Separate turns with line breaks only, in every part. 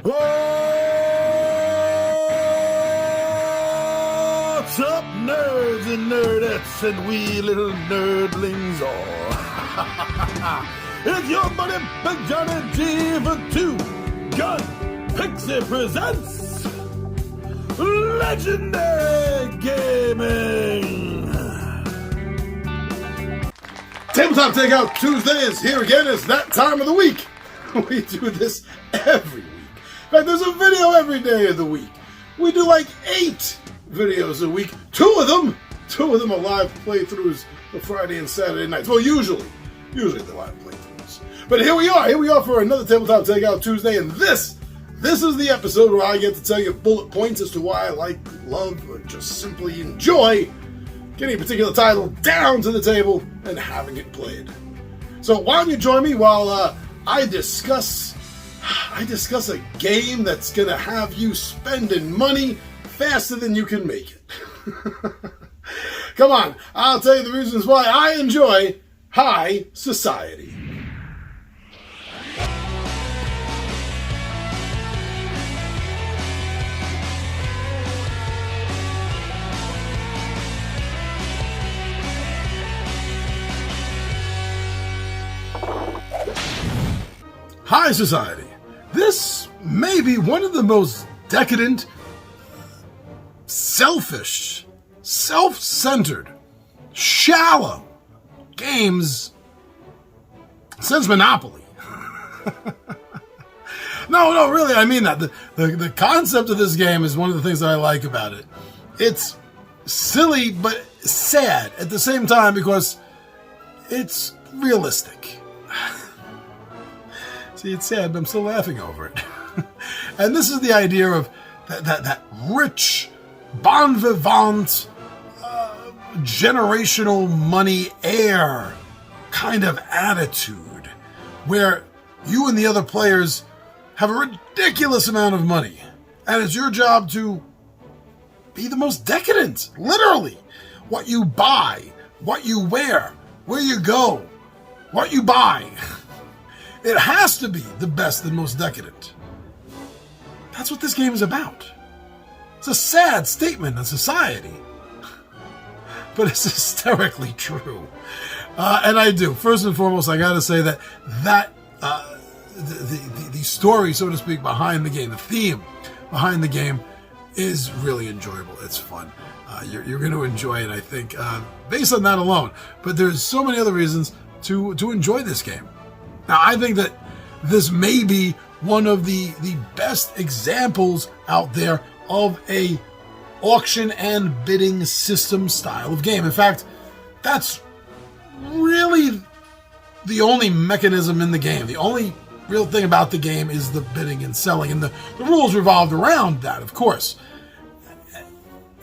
What's up, nerds and nerdettes and wee little nerdlings all? It's your buddy Big Johnny G for Two Gun Pixie presents Legendary Gaming. Tabletop Takeout Tuesday is here again. It's that time of the week. We do this every week. In fact, there's a video every day of the week. We do like 8 videos a week. Two of them are live playthroughs for Friday and Saturday nights. Well, usually they're live playthroughs. But here we are for another Tabletop Takeout Tuesday, and this is the episode where I get to tell you bullet points as to why I like, love, or just simply enjoy getting a particular title down to the table and having it played. So why don't you join me while I discuss a game that's gonna have you spending money faster than you can make it. Come on, I'll tell you the reasons why I enjoy high society. High society. This may be one of the most decadent, selfish, self-centered, shallow games since Monopoly. No, really, I mean that. The concept of this game is one of the things that I like about it. It's silly, but sad at the same time because it's realistic. See, it's sad, but I'm still laughing over it. And this is the idea of that rich, bon vivant, generational money heir kind of attitude, where you and the other players have a ridiculous amount of money, and it's your job to be the most decadent, literally. What you buy, what you wear, where you go, what you buy. It has to be the best and most decadent. That's what this game is about. It's a sad statement in society, but it's hysterically true. And I do. First and foremost, I got to say that the story, so to speak, behind the game, the theme behind the game, is really enjoyable. It's fun. You're going to enjoy it, I think, based on that alone. But there's so many other reasons to enjoy this game. Now, I think that this may be one of the best examples out there of a auction and bidding system style of game. In fact, that's really the only mechanism in the game. The only real thing about the game is the bidding and selling, and the rules revolved around that, of course.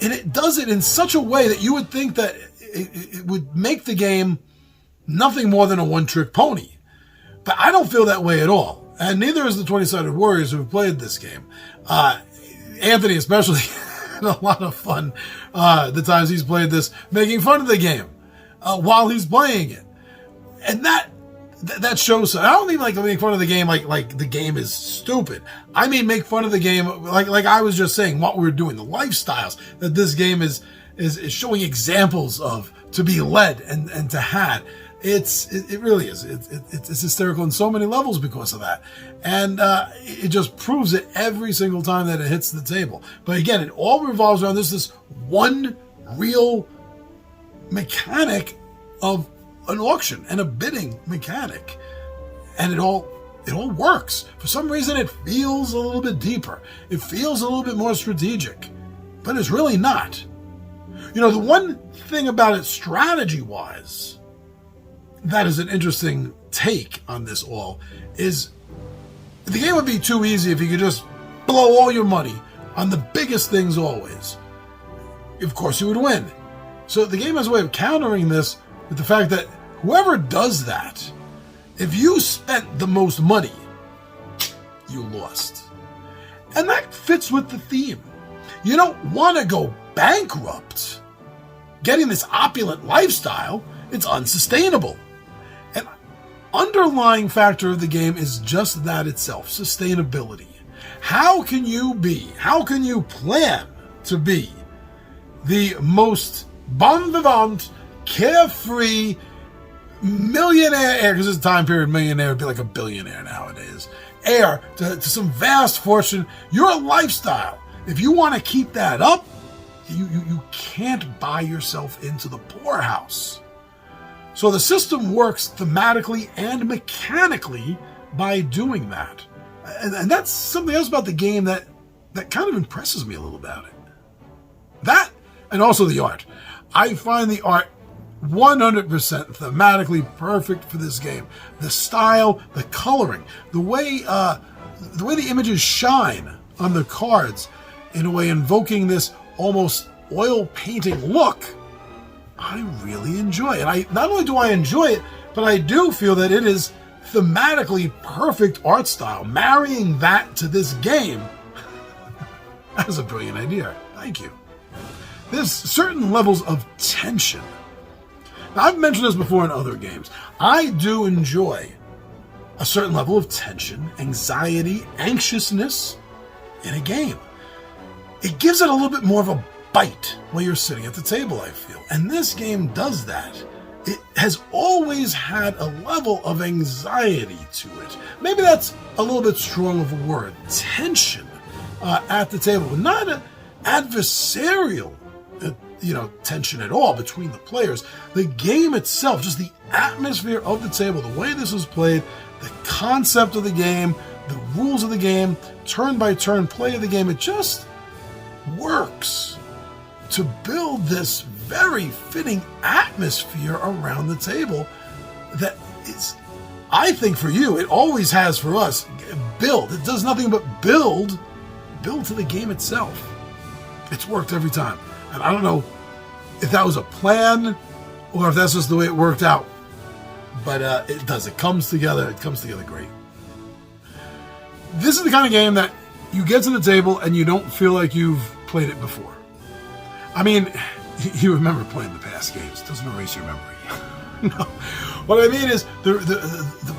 And it does it in such a way that you would think that it would make the game nothing more than a one-trick pony. But I don't feel that way at all. And neither is the 20-Sided Warriors who have played this game. Anthony especially had a lot of fun the times he's played this, making fun of the game while he's playing it. And that shows. I don't mean like make fun of the game like the game is stupid. I mean make fun of the game like I was just saying, what we're doing, the lifestyles that this game is showing examples of to be led and to had. It really is. It's hysterical on so many levels because of that. And it just proves it every single time that it hits the table. But again, it all revolves around this one real mechanic of an auction and a bidding mechanic. And it all works. For some reason, it feels a little bit deeper. It feels a little bit more strategic. But it's really not. You know, the one thing about it strategy-wise that is an interesting take on this all is the game would be too easy if you could just blow all your money on the biggest things always. Of course you would win. So the game has a way of countering this with the fact that whoever does that, if you spent the most money, you lost. And that fits with the theme. You don't want to go bankrupt. Getting this opulent lifestyle, it's unsustainable. An underlying factor of the game is just that itself, sustainability. How can you plan to be the most bon vivant, carefree, millionaire, because this time period, millionaire would be like a billionaire nowadays, heir to some vast fortune, your lifestyle, if you want to keep that up, you can't buy yourself into the poorhouse. So the system works thematically and mechanically by doing that. And that's something else about the game that kind of impresses me a little about it. That, and also the art. I find the art 100% thematically perfect for this game. The style, the coloring, the way the images shine on the cards, in a way invoking this almost oil painting look, I really enjoy it. Not only do I enjoy it, but I do feel that it is thematically perfect art style. Marrying that to this game, that was a brilliant idea. Thank you. There's certain levels of tension. Now, I've mentioned this before in other games. I do enjoy a certain level of tension, anxiety, anxiousness in a game. It gives it a little bit more of a bite while you're sitting at the table, I feel. And this game does that. It has always had a level of anxiety to it. Maybe that's a little bit strong of a word. Tension at the table. Not an adversarial tension at all between the players. The game itself, just the atmosphere of the table, the way this was played, the concept of the game, the rules of the game, turn-by-turn play of the game, it just works to build this very fitting atmosphere around the table that is, I think for you, it always has for us, build. It does nothing but build to the game itself. It's worked every time. And I don't know if that was a plan or if that's just the way it worked out. But it does. It comes together. It comes together great. This is the kind of game that you get to the table and you don't feel like you've played it before. I mean, you remember playing the past games. It doesn't erase your memory. No. What I mean is the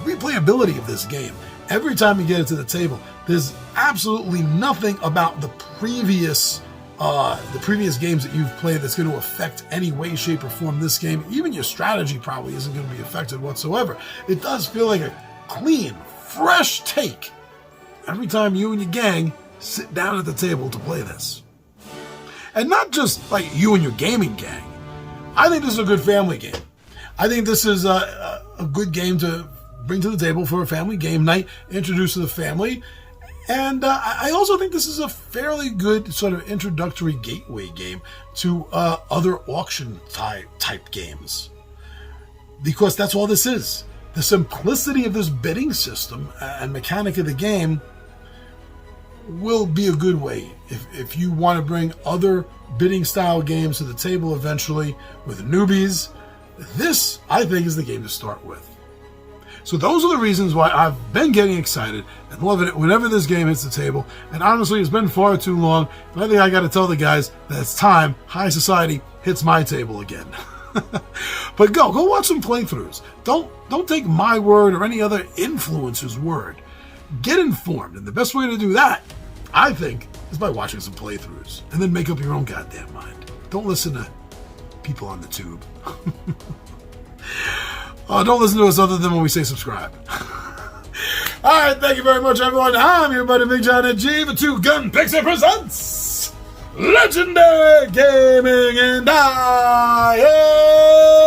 replayability of this game. Every time you get it to the table, there's absolutely nothing about the previous games that you've played that's going to affect any way, shape, or form this game. Even your strategy probably isn't going to be affected whatsoever. It does feel like a clean, fresh take every time you and your gang sit down at the table to play this. And not just like you and your gaming gang. I think this is a good family game. I think this is a good game to bring to the table for a family game night, introduce to the family. And I also think this is a fairly good sort of introductory gateway game to other auction type games. Because that's all this is. The simplicity of this bidding system and mechanic of the game will be a good way if you want to bring other bidding style games to the table eventually with newbies. This, I think, is the game to start with. So those are the reasons why I've been getting excited and loving it whenever this game hits the table. And honestly, it's been far too long. And I think I got to tell the guys that it's time High Society hits my table again. But go watch some playthroughs. Don't take my word or any other influencer's word. Get informed. And the best way to do that, I think, is by watching some playthroughs. And then make up your own goddamn mind. Don't listen to people on the tube. Don't listen to us other than when we say subscribe. Alright, thank you very much, everyone. I'm your buddy Big John and G, the Two Gun Pixel presents Legendary Gaming, and I am